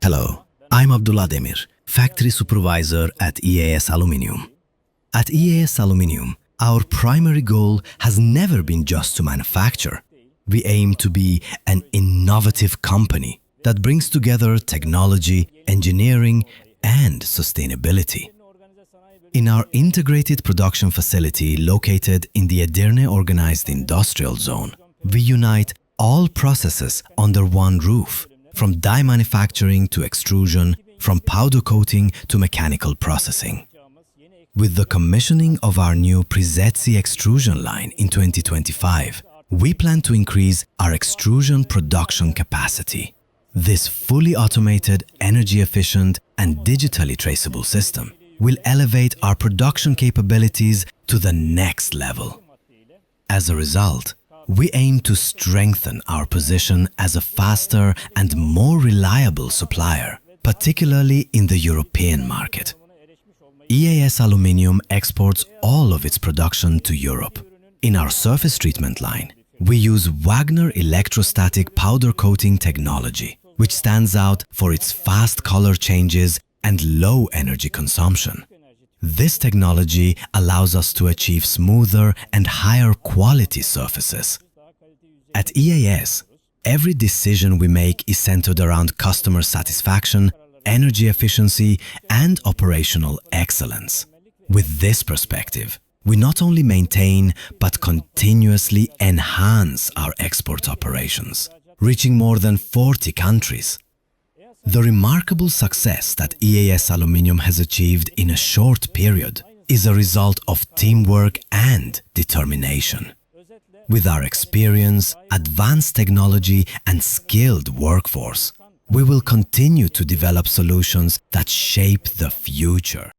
Hello, I'm Abdullah Demir, factory supervisor at EAS Aluminium. At EAS Aluminium, our primary goal has never been just to manufacture. We aim to be an innovative company that brings together technology, engineering, and sustainability. In our integrated production facility located in the Edirne Organized Industrial Zone, we unite all processes under one roof, from die manufacturing to extrusion, from powder coating to mechanical processing. With the commissioning of our new Prizetsi extrusion line in 2025, we plan to increase our extrusion production capacity. This fully automated, energy-efficient, and digitally traceable system will elevate our production capabilities to the next level. As a result, we aim to strengthen our position as a faster and more reliable supplier, particularly in the European market. EAS Aluminium exports all of its production to Europe. In our surface treatment line, we use Wagner electrostatic powder coating technology, which stands out for its fast color changes and low energy consumption. This technology allows us to achieve smoother and higher quality surfaces. At EAS, every decision we make is centered around customer satisfaction, energy efficiency, and operational excellence. With this perspective, we not only maintain but continuously enhance our export operations, reaching more than 40 countries. The remarkable success that EAS Aluminium has achieved in a short period is a result of teamwork and determination. With our experience, advanced technology, and skilled workforce, we will continue to develop solutions that shape the future.